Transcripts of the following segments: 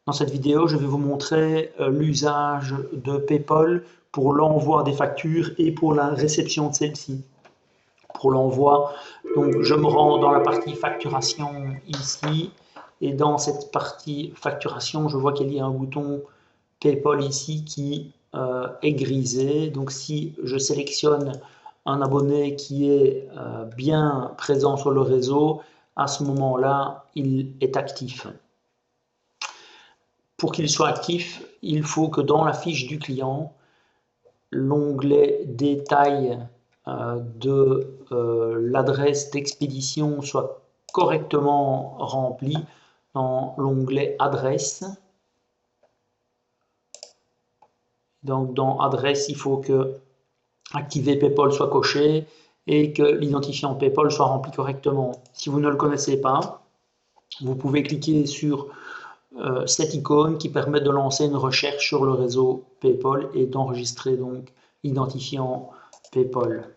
Dans cette vidéo, je vais vous montrer l'usage de PayPal pour l'envoi des factures et pour la réception de celles-ci. Pour l'envoi, donc je me rends dans la partie facturation ici et dans cette partie facturation, je vois qu'il y a un bouton PayPal ici qui est grisé. Donc si je sélectionne un abonné qui est bien présent sur le réseau, à ce moment-là, il est actif. Pour qu'il soit actif, il faut que dans la fiche du client, l'onglet détail de l'adresse d'expédition soit correctement rempli dans l'onglet adresse. Donc dans adresse, il faut que activer PayPal soit coché et que l'identifiant PayPal soit rempli correctement. Si vous ne le connaissez pas, vous pouvez cliquer sur cette icône qui permet de lancer une recherche sur le réseau PayPal et d'enregistrer donc l'identifiant PayPal.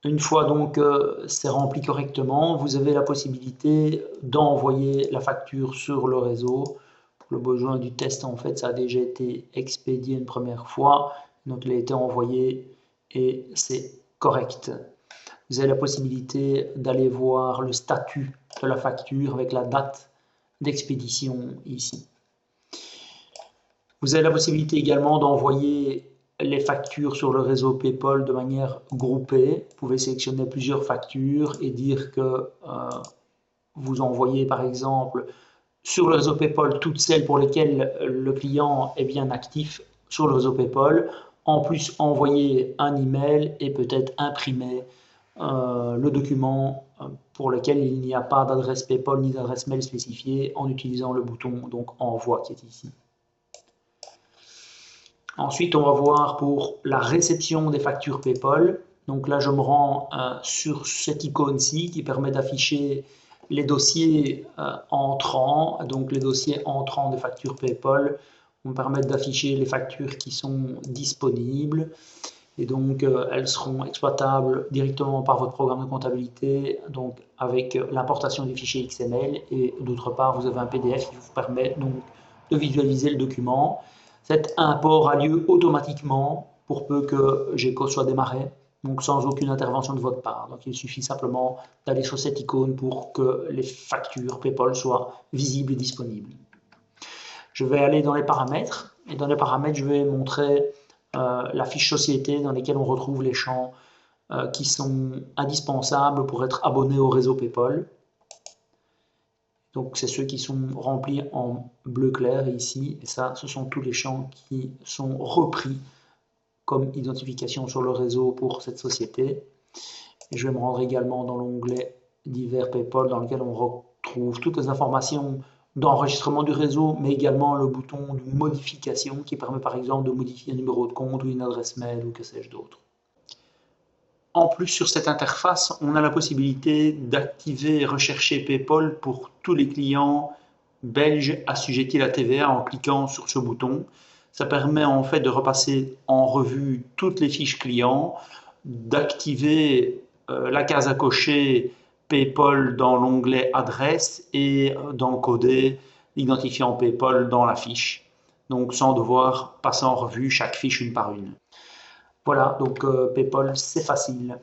Une fois donc c'est rempli correctement, vous avez la possibilité d'envoyer la facture sur le réseau. Pour le besoin du test, en fait, ça a déjà été expédié une première fois, donc il a été envoyé et c'est correct. Vous avez la possibilité d'aller voir le statut de la facture avec la date d'expédition ici. Vous avez la possibilité également d'envoyer les factures sur le réseau PayPal de manière groupée. Vous pouvez sélectionner plusieurs factures et dire que vous envoyez par exemple sur le réseau PayPal toutes celles pour lesquelles le client est bien actif sur le réseau PayPal. En plus, envoyer un email et peut-être imprimer le document pour lequel il n'y a pas d'adresse PayPal ni d'adresse mail spécifiée en utilisant le bouton donc envoi qui est ici. Ensuite, on va voir pour la réception des factures PayPal. Donc là, je me rends sur cette icône-ci qui permet d'afficher les dossiers entrants. Donc les dossiers entrants des factures PayPal vont permettre d'afficher les factures qui sont disponibles. Et donc, elles seront exploitables directement par votre programme de comptabilité, donc avec l'importation des fichiers XML. Et d'autre part, vous avez un PDF qui vous permet donc de visualiser le document. Cet import a lieu automatiquement pour peu que GECO soit démarré, donc sans aucune intervention de votre part. Donc, il suffit simplement d'aller sur cette icône pour que les factures PayPal soient visibles et disponibles. Je vais aller dans les paramètres. Et dans les paramètres, je vais montrer la fiche société dans laquelle on retrouve les champs qui sont indispensables pour être abonné au réseau PayPal. Donc c'est ceux qui sont remplis en bleu clair ici, et ça ce sont tous les champs qui sont repris comme identification sur le réseau pour cette société. Et je vais me rendre également dans l'onglet divers PayPal dans lequel on retrouve toutes les informations d'enregistrement du réseau, mais également le bouton de modification qui permet par exemple de modifier un numéro de compte ou une adresse mail ou que sais-je d'autre. En plus, sur cette interface, on a la possibilité d'activer et rechercher PayPal pour tous les clients belges assujettis à la TVA en cliquant sur ce bouton. Ça permet en fait de repasser en revue toutes les fiches clients, d'activer la case à cocher PayPal dans l'onglet adresse et d'encoder l'identifiant PayPal dans la fiche, donc sans devoir passer en revue chaque fiche une par une. Voilà, donc PayPal c'est facile.